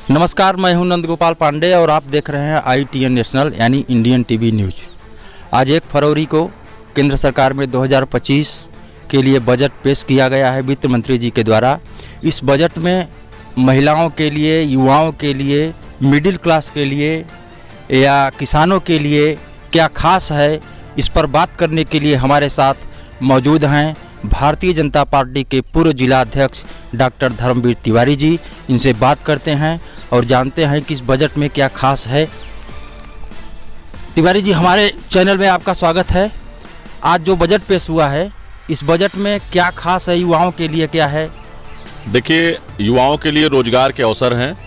नमस्कार, मैं हूं नंद गोपाल पांडे और आप देख रहे हैं ITN नेशनल यानी इंडियन टीवी न्यूज। आज 1 फरवरी को केंद्र सरकार में 2025 के लिए बजट पेश किया गया है वित्त मंत्री जी के द्वारा। इस बजट में महिलाओं के लिए, युवाओं के लिए, मिडिल क्लास के लिए या किसानों के लिए क्या खास है, इस पर बात करने के लिए हमारे साथ मौजूद हैं भारतीय जनता पार्टी के पूर्व जिला अध्यक्ष डॉक्टर धर्मवीर तिवारी जी। इनसे बात करते हैं और जानते हैं कि इस बजट में क्या खास है। तिवारी जी, हमारे चैनल में आपका स्वागत है। आज जो बजट पेश हुआ है, इस बजट में क्या खास है, युवाओं के लिए क्या है? देखिए, युवाओं के लिए रोजगार के अवसर हैं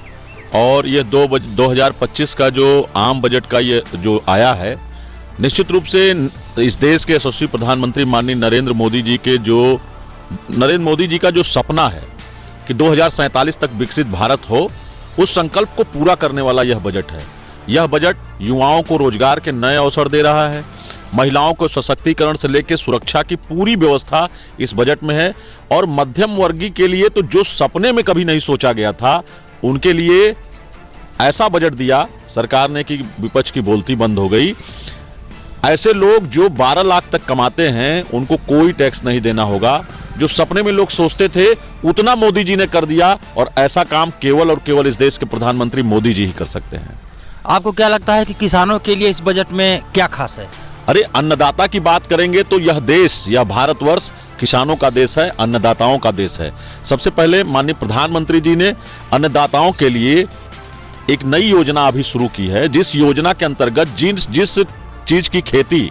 और ये 2025 का जो आम बजट का ये जो आया है, निश्चित रूप से इस देश के यशस्वी प्रधानमंत्री माननीय नरेंद्र मोदी जी का जो सपना है कि 2047 तक विकसित भारत हो, उस संकल्प को पूरा करने वाला यह बजट है। यह बजट युवाओं को रोजगार के नए अवसर दे रहा है, महिलाओं को सशक्तिकरण से लेकर सुरक्षा की पूरी व्यवस्था इस बजट में है और मध्यम वर्गीय के लिए तो जो सपने में कभी नहीं सोचा गया था, उनके लिए ऐसा बजट दिया सरकार ने कि विपक्ष की बोलती बंद हो गई। ऐसे लोग जो 12 लाख तक कमाते हैं, उनको कोई टैक्स नहीं देना होगा। जो सपने में लोग सोचते थे, उतना मोदी जी ने कर दिया और ऐसा काम केवल और केवल इस देश के प्रधानमंत्री मोदी जी ही कर सकते हैं। आपको क्या लगता है कि किसानों के लिए इस बजट में क्या खास है? अरे, अन्नदाता की बात करेंगे तो यह देश, यह भारतवर्ष किसानों का देश है, अन्नदाताओं का देश है। सबसे पहले माननीय प्रधानमंत्री जी ने अन्नदाताओं के लिए एक नई योजना अभी शुरू की है, जिस योजना के अंतर्गत जिस चीज की खेती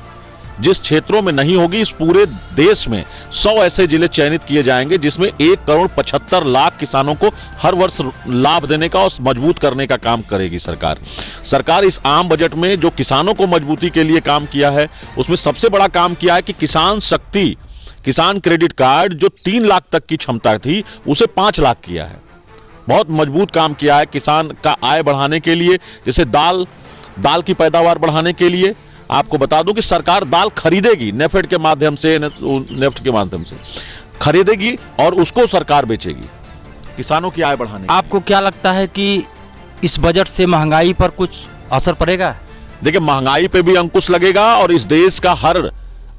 जिस क्षेत्रों में नहीं होगी, इस पूरे देश में 100 ऐसे जिले चयनित किए जाएंगे जिसमें 1,75,00,000 किसानों को हर वर्ष लाभ देने का और मजबूत करने का काम करेगी सरकार इस आम बजट में जो किसानों को मजबूती के लिए काम किया है, उसमें सबसे बड़ा काम किया है कि किसान क्रेडिट कार्ड जो 3 लाख तक की क्षमता थी, उसे 5 लाख किया है। बहुत मजबूत काम किया है किसान का आय बढ़ाने के लिए। जैसे दाल की पैदावार बढ़ाने के लिए आपको बता दूं कि सरकार दाल खरीदेगी, नेफ्ट के माध्यम से खरीदेगी और उसको सरकार बेचेगी, किसानों की आय बढ़ाने। आपको क्या लगता है कि इस बजट से महंगाई पर कुछ असर पड़ेगा? देखिए, महंगाई पे भी अंकुश लगेगा और इस देश का हर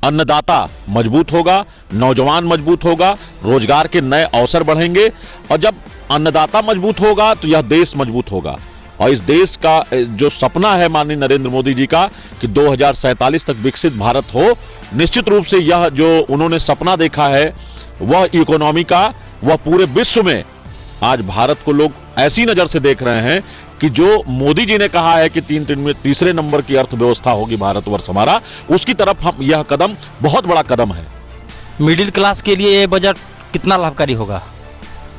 अन्नदाता मजबूत होगा, नौजवान मजबूत होगा, रोजगार के नए अवसर बढ़ेंगे और जब अन्नदाता मजबूत होगा तो यह देश मजबूत होगा। और इस देश का जो सपना है माननीय नरेंद्र मोदी जी का कि 2047 तक विकसित भारत हो, निश्चित रूप से यह जो उन्होंने सपना देखा है, वह इकोनॉमी का, वह पूरे विश्व में आज भारत को लोग ऐसी नजर से देख रहे हैं कि जो मोदी जी ने कहा है कि तीसरे नंबर की अर्थव्यवस्था होगी भारतवर्ष हमारा, उसकी तरफ हम यह कदम बहुत बड़ा कदम है। मिडिल क्लास के लिए ये बजट कितना लाभकारी होगा?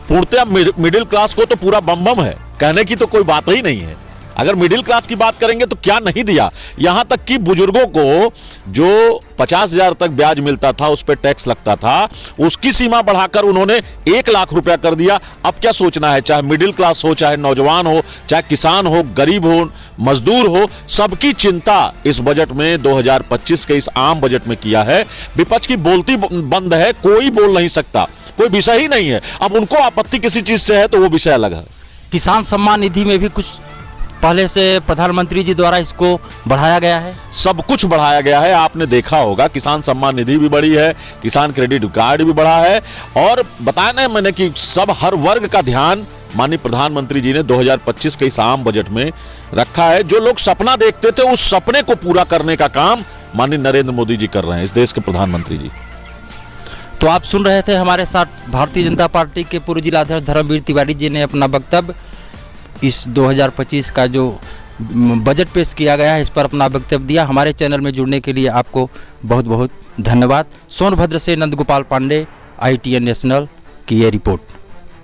पूर्णतः मिडिल क्लास को तो पूरा बम है, कहने की तो कोई बात ही नहीं है। अगर मिडिल क्लास की बात करेंगे तो क्या नहीं दिया, यहां तक कि बुजुर्गों को जो 50,000 तक ब्याज मिलता था, उस पर टैक्स लगता था, उसकी सीमा बढ़ाकर उन्होंने 1 लाख रुपया कर दिया। अब क्या सोचना है, चाहे मिडिल क्लास हो, चाहे नौजवान हो, चाहे किसान हो, गरीब हो, मजदूर हो, सबकी चिंता इस बजट में 2025 के इस आम बजट में किया है। विपक्ष की बोलती बंद है, कोई बोल नहीं सकता, कोई विषय ही नहीं है। अब उनको आपत्ति किसी चीज से है तो वो विषय अलग है। किसान सम्मान निधि में भी कुछ पहले से प्रधानमंत्री जी द्वारा इसको बढ़ाया गया है, सब कुछ बढ़ाया गया है। आपने देखा होगा, किसान सम्मान निधि भी बढ़ी है, किसान क्रेडिट कार्ड भी बढ़ा है और बताया ना मैंने कि सब हर वर्ग का ध्यान माननीय प्रधानमंत्री जी ने 2025 के इस आम बजट में रखा है। जो लोग सपना देखते थे, उस सपने को पूरा करने का काम माननीय नरेंद्र मोदी जी कर रहे हैं, इस देश के प्रधानमंत्री जी। तो आप सुन रहे थे हमारे साथ भारतीय जनता पार्टी के पूर्व जिला अध्यक्ष धर्मवीर तिवारी जी ने अपना वक्तव्य इस 2025 का जो बजट पेश किया गया है, इस पर अपना वक्तव्य दिया। हमारे चैनल में जुड़ने के लिए आपको बहुत बहुत धन्यवाद। सोनभद्र से नंद गोपाल पांडे, ITN नेशनल की ये रिपोर्ट।